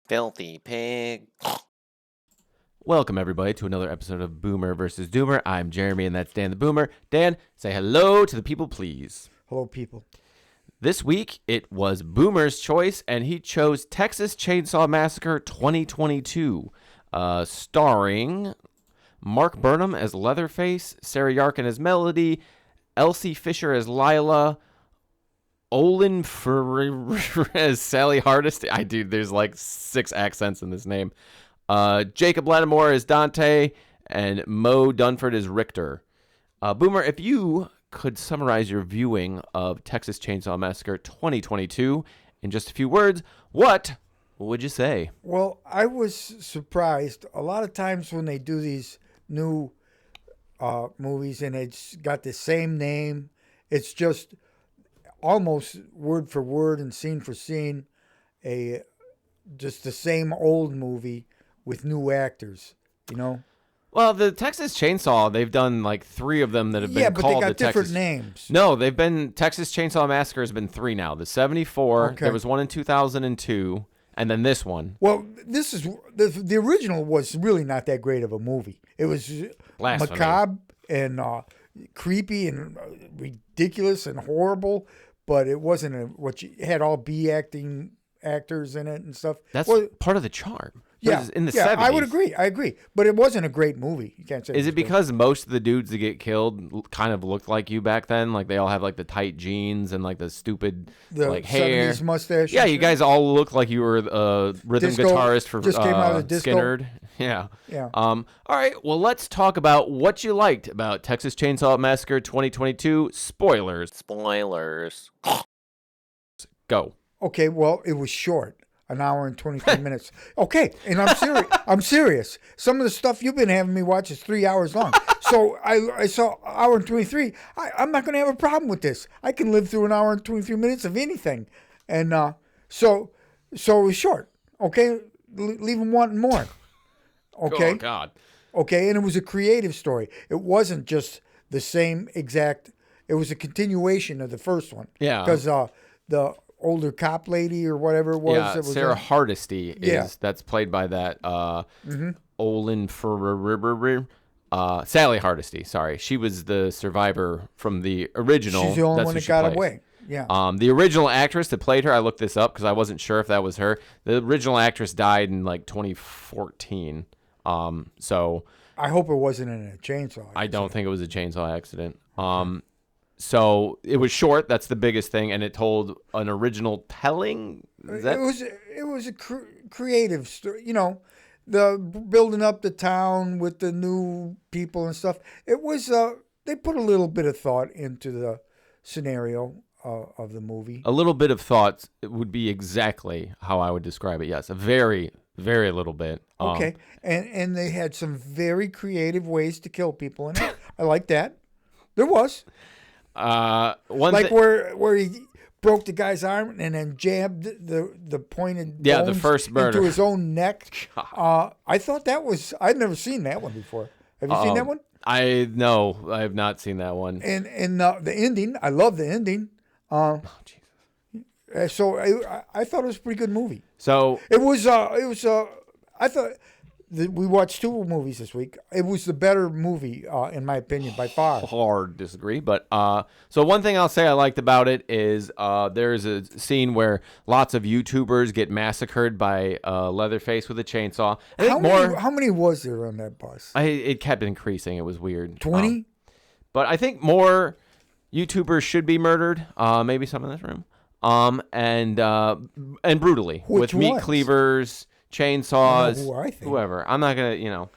Filthy pig. Welcome, everybody, to another episode of Boomer vs. Doomer. I'm Jeremy, and that's Dan the Boomer. Dan, say hello to the people, please. Hello, people. This week, it was Boomer's choice, and he chose Texas Chainsaw Massacre 2022, starring Mark Burnham as Leatherface, Sarah Yarkin as Melody, Elsie Fisher as Lila, Olin Ferrer as Sally Hardesty. There's like 6 accents in this name. Jacob Lattimore as Dante, and Mo Dunford as Richter. Boomer, if you could summarize your viewing of Texas Chainsaw Massacre 2022 in just a few words, what would you say? Well, I was surprised. A lot of times when they do these new movies and it's got the same name, it's just almost word for word and scene for scene, just the same old movie with new actors, you know? Well, the Texas Chainsaw, they've done like 3 of them that have been called the Yeah, but they got different Texas names. No, they've been Texas Chainsaw Massacre has been 3 now. The 74, Okay. There was one in 2002, and then this one. Well, this is the original was really not that great of a movie. It was Blasphemy. macabre and creepy and ridiculous and horrible, but it wasn't it had all B actors in it and stuff. That's part of the charm. Yeah, in the yeah, 70s. I agree. But it wasn't a great movie. You can't say. Is it because most of the dudes that get killed kind of looked like you back then? Like they all have like the tight jeans and like the stupid like hair, 70s mustache. Yeah, you guys all look like you were a rhythm Disco, guitarist for just came out of disco. Skynyrd. Yeah. Yeah. All right. Well, let's talk about what you liked about Texas Chainsaw Massacre 2022. Spoilers. Spoilers. Go. Okay, well, it was short. An hour and 23 minutes. Okay, and I'm serious. I'm serious. Some of the stuff you've been having me watch is 3 hours long. So I saw hour and 23. I'm not going to have a problem with this. I can live through an hour and 23 minutes of anything. And so it was short. Okay, leave them wanting more. Okay. Oh God. Okay, and it was a creative story. It wasn't just the same exact. It was a continuation of the first one. Yeah. Because the older cop lady or whatever it was. Yeah, that was Sarah Hardesty that's played by that Olin Ferrer. Sally Hardesty, sorry. She was the survivor from the original. She's the only That's one who that she got plays. away. Yeah. The original actress that played her, I looked this up because I wasn't sure if that was her. The original actress died in like 2014. So I hope it wasn't in a chainsaw accident. I don't think it was a chainsaw accident. So it was short. That's the biggest thing, and it told an original telling. It was a creative story. You know, the building up the town with the new people and stuff. It was they put a little bit of thought into the scenario of the movie. A little bit of thought would be exactly how I would describe it. Yes, a very, very little bit. Okay, and they had some very creative ways to kill people in it. I like that. There was. Where he broke the guy's arm and then jabbed the pointed the first murder into his own neck. I thought that was. I'd never seen that one before. Have you seen that one? I have not seen that one. And the ending, I love the ending. Jesus. So I thought it was a pretty good movie. So it was. I thought. We watched 2 movies this week. It was the better movie, in my opinion, by far. Hard disagree, but so one thing I'll say I liked about it is there's a scene where lots of YouTubers get massacred by Leatherface with a chainsaw. How many was there on that bus? It kept increasing. It was weird. 20? But I think more YouTubers should be murdered. Maybe some in this room. And brutally. Which with meat ones? Cleavers, chainsaws, whoever. I'm not gonna,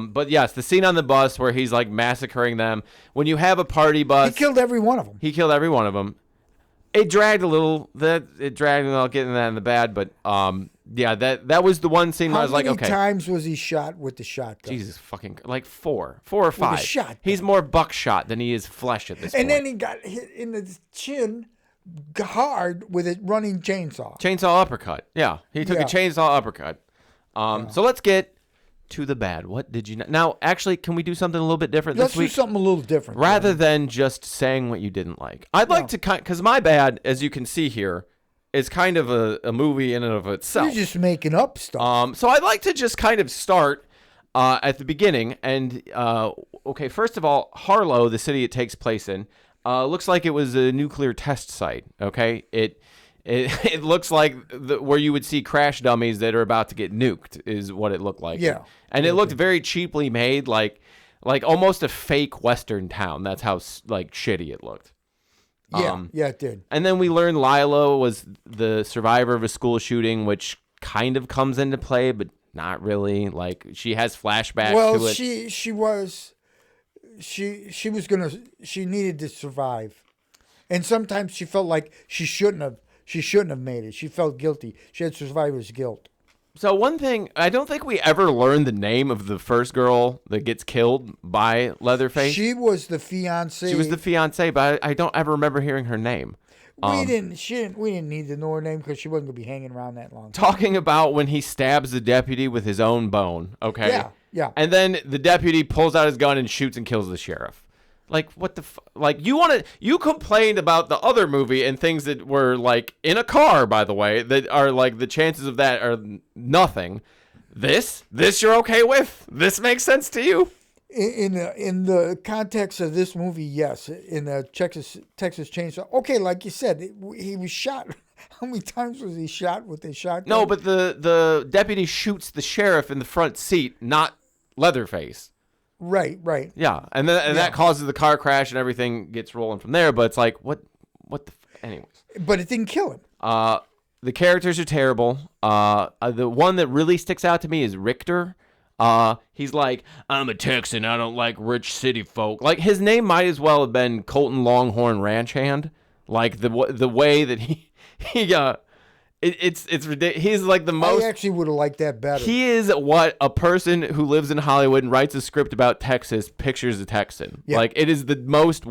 but yes, the scene on the bus where he's like massacring them. When you have a party bus, he killed every one of them. It dragged a little. I'll get into that in the bad, but yeah, that was the one scene where I was like, okay. How many times was he shot with the shotgun? Jesus fucking, like 4 or 5. With a shotgun. He's more buckshot than he is flesh at this point. And then he got hit in the chin hard with a running chainsaw. Chainsaw uppercut. Yeah, he took a chainsaw uppercut. So let's get to the bad. What did you know? Now, actually, can we do something a little bit different this week? Let's do something a little different. Rather than just saying what you didn't like. I'd like to, because my bad, as you can see here, is kind of a movie in and of itself. You're just making up stuff. So I'd like to just kind of start at the beginning. And, okay, first of all, Harlow, the city it takes place in, looks like it was a nuclear test site, okay? It looks like where you would see crash dummies that are about to get nuked is what it looked like. Yeah. And it looked very cheaply made, like almost a fake Western town. That's how, like, shitty it looked. Yeah, it did. And then we learned Lila was the survivor of a school shooting, which kind of comes into play, but not really. Like, she has flashbacks to it. She needed to survive. And sometimes she felt like she shouldn't have made it. She felt guilty. She had survivor's guilt. So one thing, I don't think we ever learned the name of the first girl that gets killed by Leatherface. She was the fiance. She was the fiance, but I don't ever remember hearing her name. We didn't need to know her name because she wasn't gonna be hanging around that long. Talking about when he stabs the deputy with his own bone, okay? Yeah. And then the deputy pulls out his gun and shoots and kills the sheriff. Like, what the like, you complained about the other movie and things that were, like, in a car, by the way, that are, like, the chances of that are nothing. This you're okay with? This makes sense to you? In the context of this movie, yes. In the Texas Chainsaw, okay, like you said, he was shot. How many times was he shot with a shotgun? No, but the deputy shoots the sheriff in the front seat, not Leatherface. Right. Yeah, and that causes the car crash and everything gets rolling from there. But it's like, what the anyways. But it didn't kill him. The characters are terrible. The one that really sticks out to me is Richter. He's like, I'm a Texan. I don't like rich city folk. Like, his name might as well have been Colton Longhorn Ranch Hand. Like, the way that it's ridiculous. He's like the most. I actually would have liked that better. He is what a person who lives in Hollywood and writes a script about Texas pictures a Texan. Yeah. Like, it is the most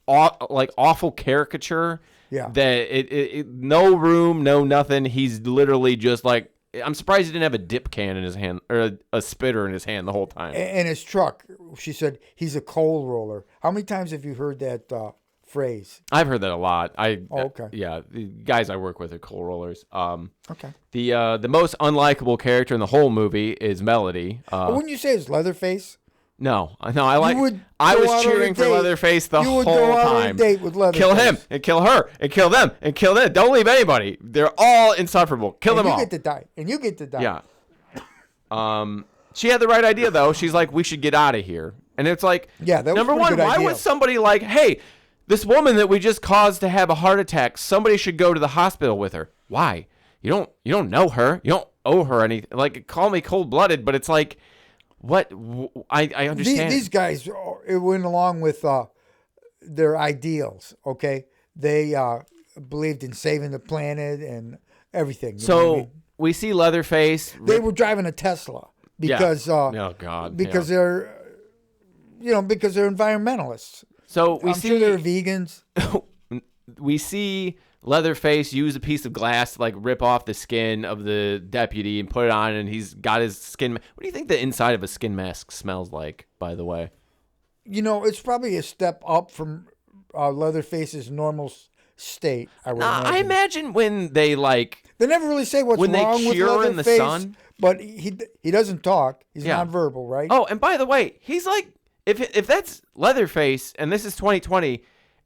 awful caricature. Yeah. That no room, no nothing. He's literally just like. I'm surprised he didn't have a dip can in his hand or a spitter in his hand the whole time. And his truck, she said, he's a coal roller. How many times have you heard that phrase? I've heard that a lot. Okay. Yeah, the guys I work with are coal rollers. Okay. The most unlikable character in the whole movie is Melody. Wouldn't you say it's Leatherface? No. I like. would I go was out on cheering a for date. Leatherface the You whole would go out on a time. date with Leatherface. Kill him and kill her and kill them and kill them. Don't leave anybody. They're all insufferable. Kill them And all. you get to die. And you get to die. Yeah. She had the right idea though. She's like, we should get out of here. And it's like, Yeah, that was number a pretty one, good why idea. was somebody like, hey, this woman that we just caused to have a heart attack, somebody should go to the hospital with her. Why? You don't know her. You don't owe her anything. Like, call me cold-blooded, but it's like, what? I understand. These guys it went along with their ideals, okay? They believed in saving the planet and everything. You know what I So mean? we see Leatherface. They were driving a Tesla because Oh God. because yeah. because they're environmentalists. So we I'm see sure they're vegans. we see Leatherface use a piece of glass to like rip off the skin of the deputy and put it on, and he's got his skin. What do you think the inside of a skin mask smells like, by the way? It's probably a step up from Leatherface's normal state. I would imagine. I imagine when they like They never really say what's when they wrong with cure in the Leatherface, sun. but he doesn't talk. He's Yeah. nonverbal, right? Oh, and by the way, he's like if that's Leatherface and this is 2020,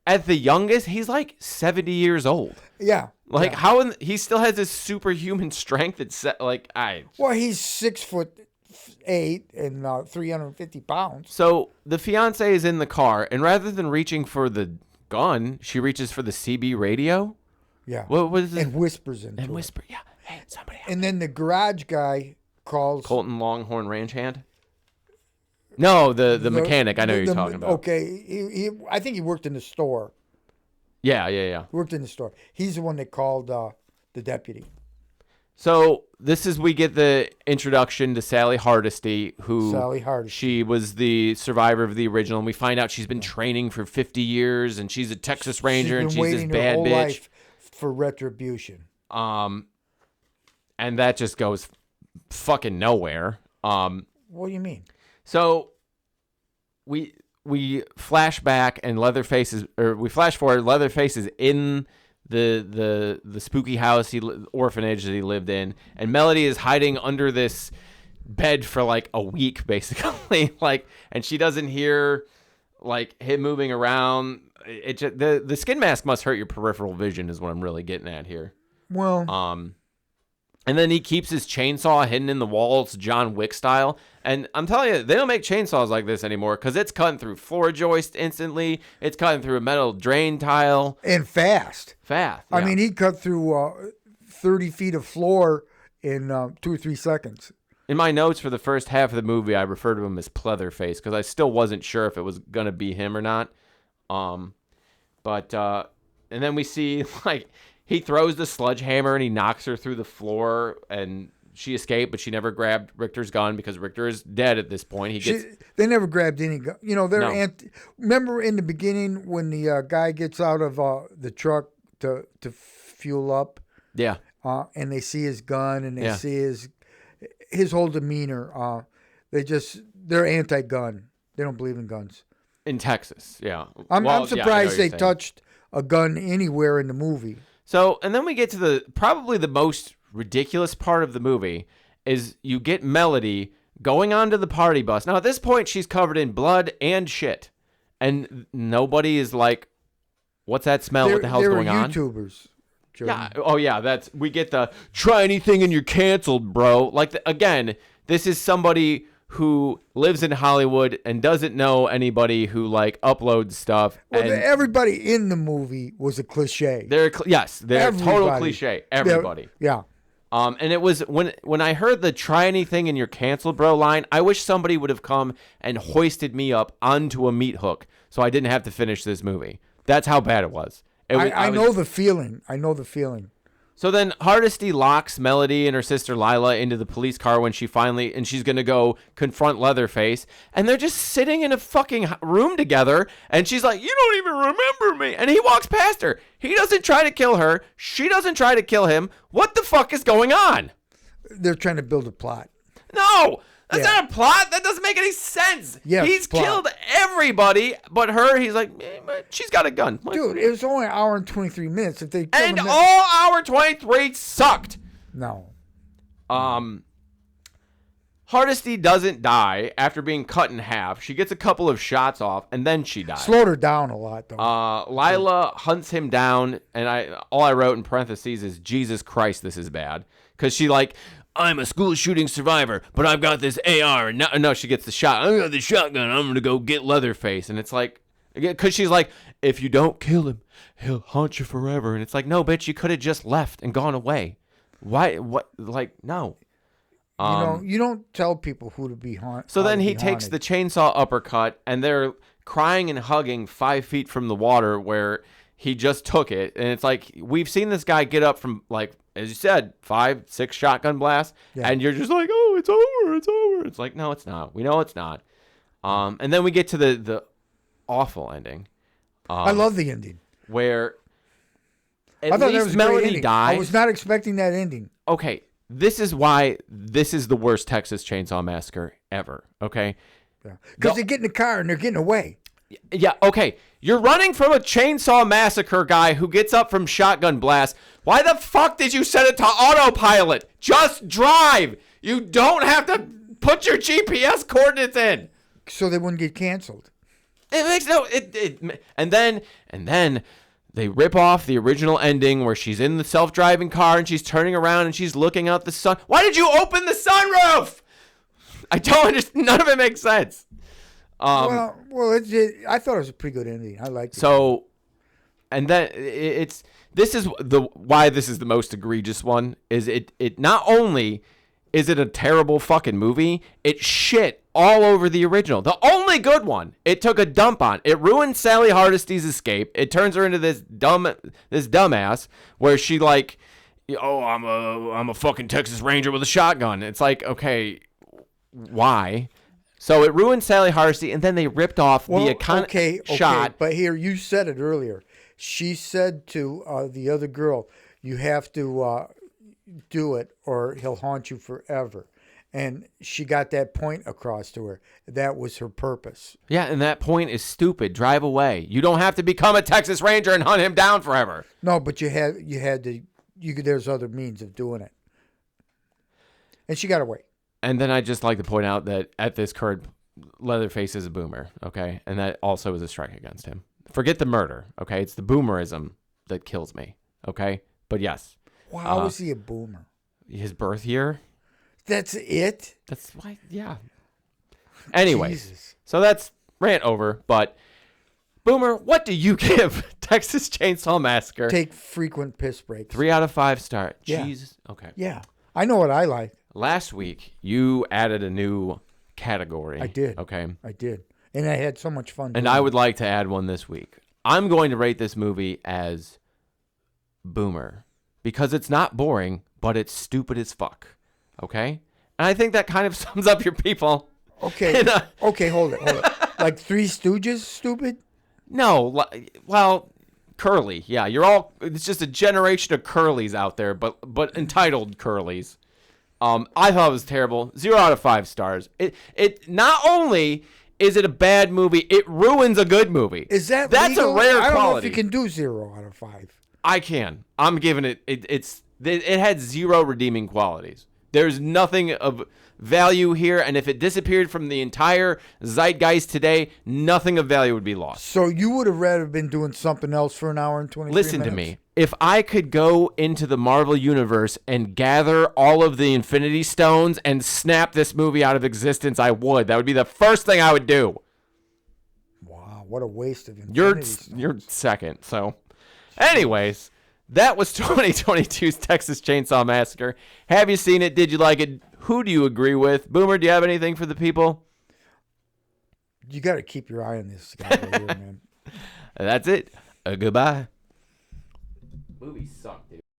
at the youngest, he's like 70 years old. Yeah. Like yeah. how he still has this superhuman strength. It's like Well, he's 6'8" and 350 pounds. So the fiance is in the car, and rather than reaching for the gun, she reaches for the CB radio. Yeah. What is it? And whispers into And it. whisper, yeah, hey, somebody. And then the garage guy calls Colton Longhorn Ranch Hand. No, the mechanic. I know who you're talking about. Okay, I think he worked in the store. Yeah. Worked in the store. He's the one that called the deputy. So we get the introduction to Sally Hardesty, who Sally Hardesty. she was the survivor of the original, and we find out she's been training for 50 years, and she's a Texas Ranger, and She's been she's this waiting her bad whole bitch. life for retribution. And that just goes fucking nowhere. What do you mean? So we flash back and we flash forward. Leatherface is in the spooky house orphanage that he lived in, and Melody is hiding under this bed for like a week basically, like, and she doesn't hear like him moving around. It just, the skin mask must hurt your peripheral vision is what I'm really getting at here. Well, and then he keeps his chainsaw hidden in the walls, John Wick style. And I'm telling you, they don't make chainsaws like this anymore because it's cutting through floor joist instantly. It's cutting through a metal drain tile. and fast. Fast. I yeah. mean, he cut through 30 feet of floor in 2 or 3 seconds. In my notes for the first half of the movie, I refer to him as Pleatherface because I still wasn't sure if it was going to be him or not. And then we see, like, he throws the sledgehammer and he knocks her through the floor, and she escaped, but she never grabbed Richter's gun because Richter is dead at this point. They never grabbed any gun. You know, No. remember in the beginning when the guy gets out of the truck to fuel up, Yeah. and they see his gun and they Yeah. see his whole demeanor. They're anti-gun. They don't believe in guns. In Texas, yeah. I'm Well, yeah, I know surprised what they you're saying. touched a gun anywhere in the movie. So, and then we get to probably the most ridiculous part of the movie is you get Melody going onto the party bus. Now, at this point, she's covered in blood and shit. And nobody is like, what's that smell? What the hell's going on? YouTubers. Jordan. Yeah. Oh, yeah. We get the try anything and you're canceled, bro. Like, again, this is somebody who lives in Hollywood and doesn't know anybody who like uploads stuff. Well, and everybody in the movie was a cliche. they're total Everybody. cliche. Everybody. Yeah. And it was when I heard the try anything and you're canceled, bro line, I wish somebody would have come and hoisted me up onto a meat hook so I didn't have to finish this movie. That's how bad it was. I know the feeling. I know the feeling. So then Hardesty locks Melody and her sister Lila into the police car when she's going to go confront Leatherface. And they're just sitting in a fucking room together. And she's like, you don't even remember me. And he walks past her. He doesn't try to kill her. She doesn't try to kill him. What the fuck is going on? They're trying to build a plot. No, that's Yeah. not a plot. That doesn't make any sense. Yes, He's plot. killed everybody but her. He's like, she's got a gun. Like, Dude, it was only an hour and 23 minutes. If they killed and him all hour 23 sucked. No. Hardesty doesn't die after being cut in half. She gets a couple of shots off, and then she dies. Slowed her down a lot, though. Lila hunts him down, and all I wrote in parentheses is, Jesus Christ, this is bad. Because she like, I'm a school shooting survivor, but I've got this AR. And no, she gets the shot. I got the shotgun. I'm going to go get Leatherface. And it's like, because she's like, if you don't kill him, he'll haunt you forever. And it's like, no, bitch, you could have just left and gone away. Why? What? Like, no. You don't tell people who to be haunted. So then he takes the chainsaw uppercut, and they're crying and hugging 5 feet from the water where he just took it. And it's like, we've seen this guy get up from, like, as you said, 5, 6 shotgun blasts, and you're just like, oh, it's over, it's over. It's like, no, it's not. We know it's not. And then we get to the awful ending. I love the ending. Where I at thought that was least a great Melody ending. dies. I was not expecting that ending. Okay, this is why this is the worst Texas Chainsaw Massacre ever, okay? Because they get in the car and they're getting away. Yeah, okay. You're running from a Chainsaw Massacre guy who gets up from shotgun blast. Why the fuck did you set it to autopilot? Just drive. You don't have to put your GPS coordinates in. So they wouldn't get canceled. It makes no and then they rip off the original ending where she's in the self-driving car and she's turning around and she's looking out the sun. Why did you open the sunroof? I don't understand. None of it makes sense. Well, I thought it was a pretty good ending. I liked it. So, and then this is why this is the most egregious one. Is it not only is it a terrible fucking movie, it shit all over the original. The only good one, it took a dump on. It ruined Sally Hardesty's escape. It turns her into this dumbass where she like, oh, I'm a fucking Texas Ranger with a shotgun. It's like, okay, why? So it ruined Sally Hardesty, and then they ripped off the iconic shot. But here, you said it earlier. She said to the other girl, you have to do it or he'll haunt you forever. and she got that point across to her. That was her purpose. Yeah, and that point is stupid. Drive away. You don't have to become a Texas Ranger and hunt him down forever. No, but you had to. There's other means of doing it, and she got away. And then I just like to point out that at this current, Leatherface is a boomer, okay? And that also is a strike against him. Forget the murder, okay? It's the boomerism that kills me, okay? But yes. How is he a boomer? His birth year? That's it? That's why, yeah. Anyways, Jesus. so that's rant over. But, Boomer, what do you give Texas Chainsaw Massacre? Take frequent piss breaks. 3 out of 5 star. Yeah. Jesus. Okay. Yeah. I know what I like. Last week, you added a new category. I did. Okay. I did. And I had so much fun. And doing I it. would like to add one this week. I'm going to rate this movie as Boomer because it's not boring, but it's stupid as fuck. Okay? And I think that kind of sums up your people. Okay. Okay, hold it. Like Three Stooges stupid? No, well, Curly. Yeah, it's just a generation of Curlies out there, but entitled Curlies. I thought it was terrible. 0 out of 5 stars. It not only is it a bad movie, it ruins a good movie. Is that's a legal? rare I don't know if quality. you can do 0 out of 5. I can. I'm giving it. It had 0 redeeming qualities. There's nothing of value here, and if it disappeared from the entire zeitgeist today, nothing of value would be lost. So you would have rather been doing something else for an hour and 23 Listen minutes? to me. If I could go into the Marvel Universe and gather all of the Infinity Stones and snap this movie out of existence, I would. That would be the first thing I would do. Wow, what a waste of Infinity Stones. You're second. So, anyways, that was 2022's Texas Chainsaw Massacre. Have you seen it? Did you like it? Who do you agree with? Boomer, do you have anything for the people? You got to keep your eye on this guy right here, man. That's it. Goodbye. Movie sucked.